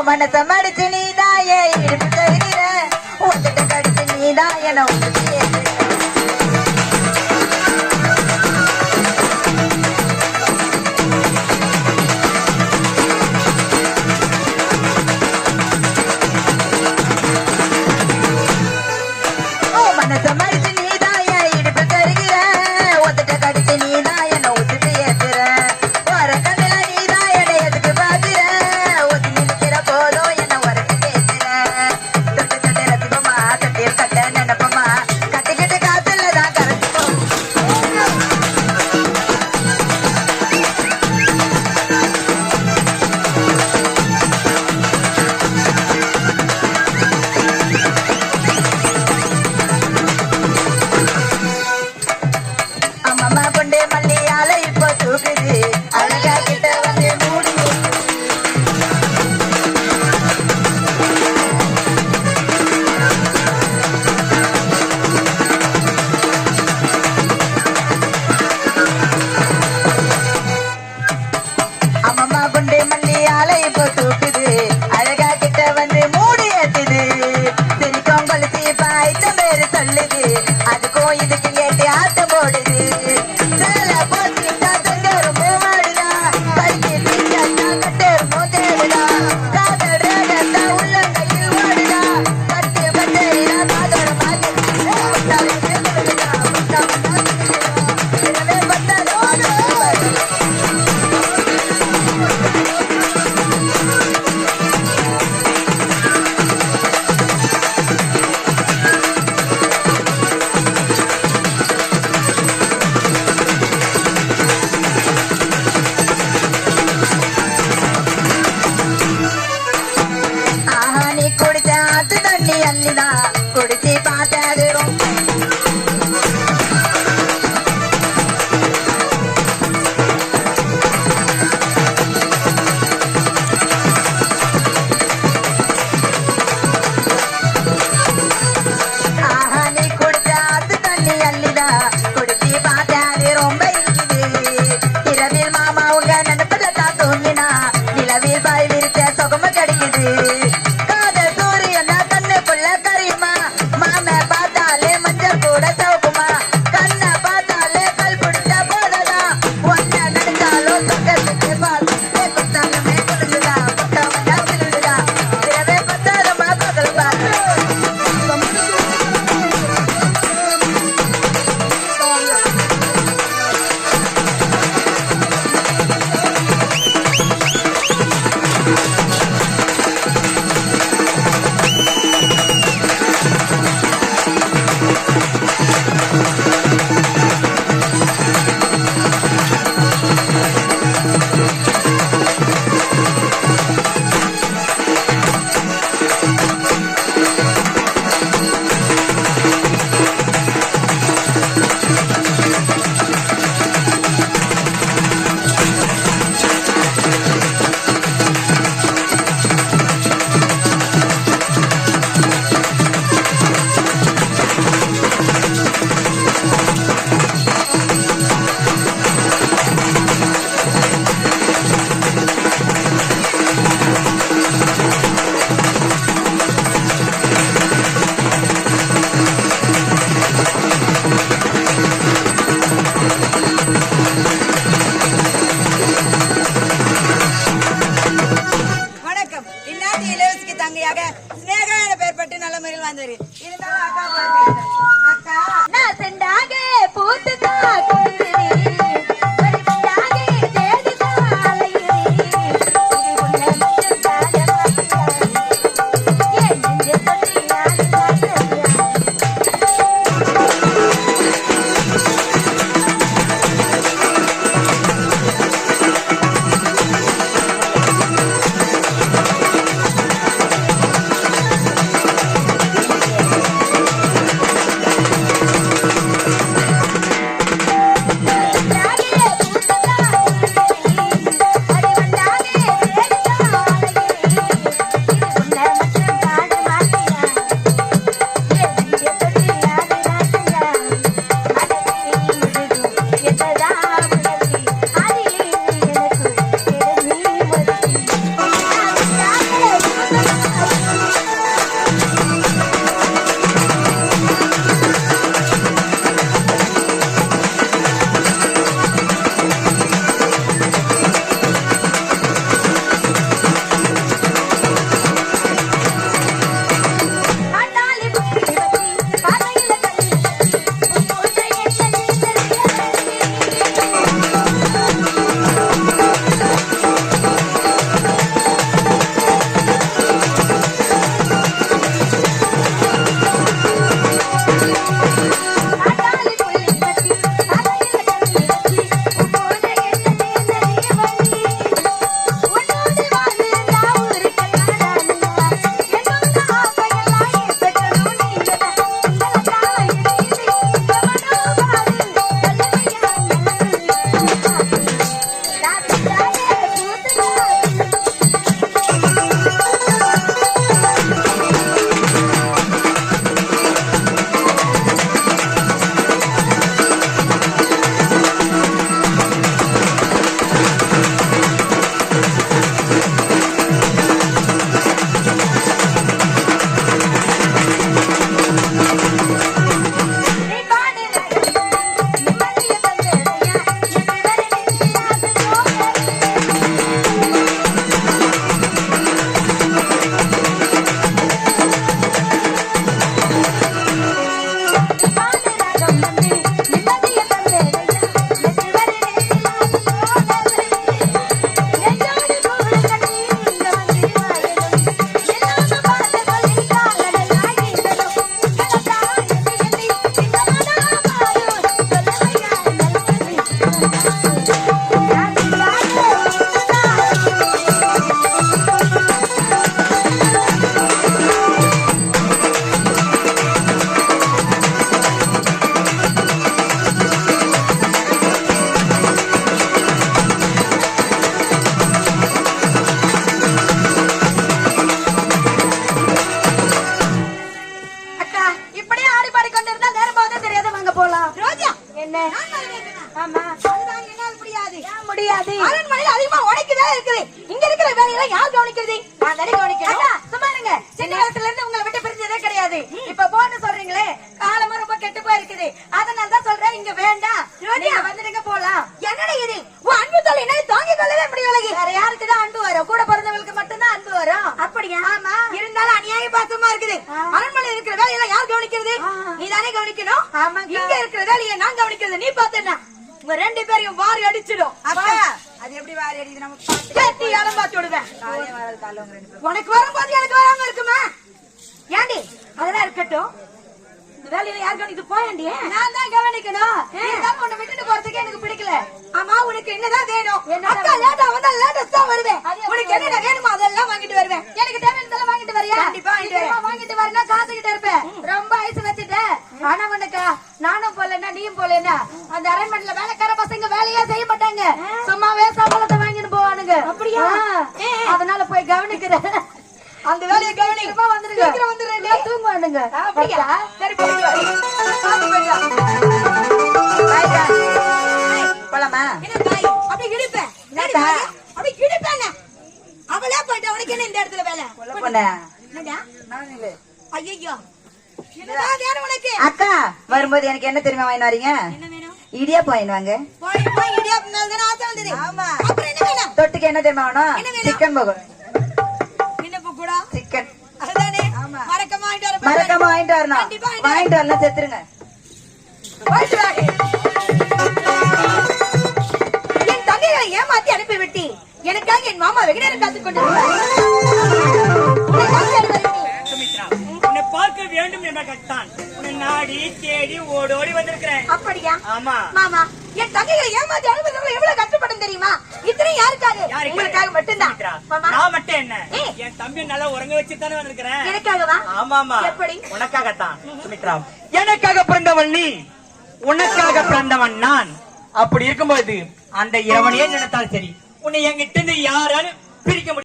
மனச மடிச்சு நீதாய இடுப்பு தருகிற ஒத்துட்ட கடிச்சு நீதாய மனச மடிச்சு நீதாய இடுப்பு தருகிற ஒத்துட்ட கடிச்சு நீதாய ஊத்துட்டு ஏத்துற வர கண்ணுல நீதாய எதுக்கு பாக்குற ஒத்தி நினைக்கிற போதும் என்ன உரத்து பேசுற தொட்டு தொட்டு ரசிப்பமா தொட்டி கட்ட நினைப்பமா கட்டிக்கிட்டு காத்துலதான் கரைச்சிப்போம் அம்மா கொண்டு மல்லியால இப்போ தூக்குது அழகா கிட்ட வந்து மூடி அம்மா கொண்டு மல்லியால இப்போ தூக்குது அழகா கிட்ட வந்து மூடி ஏத்துது சிரிக்கும் கொலுசி பாய்த்த பேரு சொல்லுது அதுக்கும் இதுக்கு கேட்டு ஆட்டம் போடுது சேல போச்சுட்டா தங்கருமோ மாடுதா பறிச்சு தீச்சாட்டா கட்டருமோ தேடுதா காதல் ரேகத்தா உள்ளங்கையில் ஓடுதா கட்டு பட்டேரிடா காதோட மாட்டி முட்டாவே கொடுக்குதா முட்டாவே எனவே பத்தாதோ ஆஹா நீ குடிச்ச ஆத்து தண்ணி அள்ளிதா குடிச்சு பார்த்தது ரொம்ப ஆஹா நீ குடிச்ச ஆத்து தண்ணி அள்ளிதா குடிச்சு பார்த்தது ரொம்ப இருக்குது இரவில் மாமா உங்க நினைப்புல தான் தூங்கினா நிலவில் பாய் விரிச்ச சுகம கிடைக்குது காதல் சூரியன் கண்ணுக்குள்ள கரியுமா மாம பார்த்தாலே மஞ்சள் கூட சவுக்குமா கண்ணை பார்த்தாலே கல் பிடிச்ச போததா ஒன்ன நினைச்சாலும் தொக்கத்துக்கு பார்த்து குத்தாங்கமே குளிச்சுதா பத்தாமண்டா விழுதுதா இரவே பத்தாதமா பகல் பார்த்து வணக்கம். இந்நாட்டு இளவரசிக்கு தங்கையாக ஸ்னேகா என பெயர் பட்டு நல்ல முறையில் வந்தாரு. இருந்தாலும் அக்கா பாருங்க. அக்கா நான் செண்டாக பூத்துதா குந்துரி ஒரு செண்டாக தேடிதா அலையுரி இது உன்னை முத்துதாக ஏன் நெஞ்சு சொல்லி இருக்குது. அரண்மனை இருக்கிற வேலையெல்லாம் யார் கவனிக்கிறது? நீ தானே கவனிக்கணும். இங்க இருக்கிற வேலையை நான் கவனிக்கிறது. நீ பார்த்தேன்னா உங்க 2 பேரையும் வாரி அடிச்சிடும். அது எப்படி வாரி அடிக்குது நமக்கு? இடம் பார்த்து விடுவேன். உனக்கு வரும்போது எனக்கு வராம இருக்குமா? ஏண்டி அதெல்லாம் இருக்கட்டும். இந்த வேலையில யார் கவனிக்கு போயாண்டி? நான் தான் கவனிக்கணும். உன்னை விட்டுட்டு போறதுக்கு எனக்கு பிடிக்கல. ஆமா உனக்கு என்னதான் வேணும்? அக்கா லேட்டா வந்தா லேட்டஸ்ட் தான் வருவேன். உனக்கு என்ன வேணுமோ அதெல்லாம் வாங்கிட்டு வருவேன். எனக்கு தேவையானதெல்லாம் வாங்கிட்டு வரியா? கண்டிப்பா வாங்கிட்டு வரனா காத்துக்கிட்டு இருப்பேன். ரொம்ப ஐஸ் வச்சுட்ட. ஆனா உனக்கு நானும் போலன்னா நீயும் போலன்னா அந்த அரண்மனையில வேலைக்கார பசங்க வேலையா செய்ய மாட்டாங்க. சும்மாவே சம்பளத்தை வாங்கிட்டு போவானுங்க. அப்படியா? அதனால போய் கவனிக்கிறேன். அந்த வேலையை கவனிக்கமா வந்துருங்க. சீக்கிரம் வந்துடுறேன். தூங்குவானுங்க. அப்படியா? சரி போயிட்டு வா. பாத்து போயிடலாம். போலாமா? என்ன தாய் அப்படி கிடிப்பேன். அப்படி கிடிப்பேன். அவளே போயிட்டு அவனுக்கு என்ன இந்த இடத்துல வேலை? என்னடா? ஐயோ என்னடா வேணும் உனக்கு? அக்கா வரும்போது எனக்கு என்ன தெரியுமா வாங்கி வரீங்க? என்ன வேணும்? இடியாப்பம் வாங்கி வாங்க. போய் இடியாப்பம் மேல தான ஆசை வந்தது. ஆமா. அப்புறம் என்ன வேணும்? தொட்டுக்கு என்ன தெரியுமா வேணும்? சிக்கன் பகோடா. என்ன பகோடா? சிக்கன். அதுதானே. மறக்காம வாங்கிட்டு வரணும். மறக்காம வாங்கிட்டு வரணும். வாங்கிட்டு வரலாம் செத்துருங்க. போயிட்டு வா. என் தங்கைகளை ஏமாத்தி அனுப்பி விட்டி எனக்காக என் மாமா வெகு நேரம் காத்துக் கொண்டிருக்கிறார். சுமித்ரா, உன்னை பார்க்க வேண்டும் என்ற கட்டான் உன்னை நாடி தேடி ஓடோடி வந்திருக்கிறேன். அப்படியா? ஆமா மாமா, என் தங்கைகளை ஏமாத்தி அனுப்புறதுல எவ்வளவு கஷ்டப்படும் தெரியுமா? இத்தனை யாருக்காக? உங்களுக்காக மட்டும்தான். மாமா, நான் மட்டும் என்ன, என் தம்பி நல்லா உறங்க வச்சு தானே வந்திருக்கிறேன். எனக்காகவா? ஆமாமா. எப்படி? உனக்காகத்தான் சுமித்ரா. எனக்காக பிறந்தவள் நீ, உனக்காக பிறந்தவன் நான். அப்படி இருக்கும்போது அந்த இரவனையே நினைத்தால் சரி, உன்னை என்கிட்ட இருந்து யாராலும் பிரிக்க முடியும்.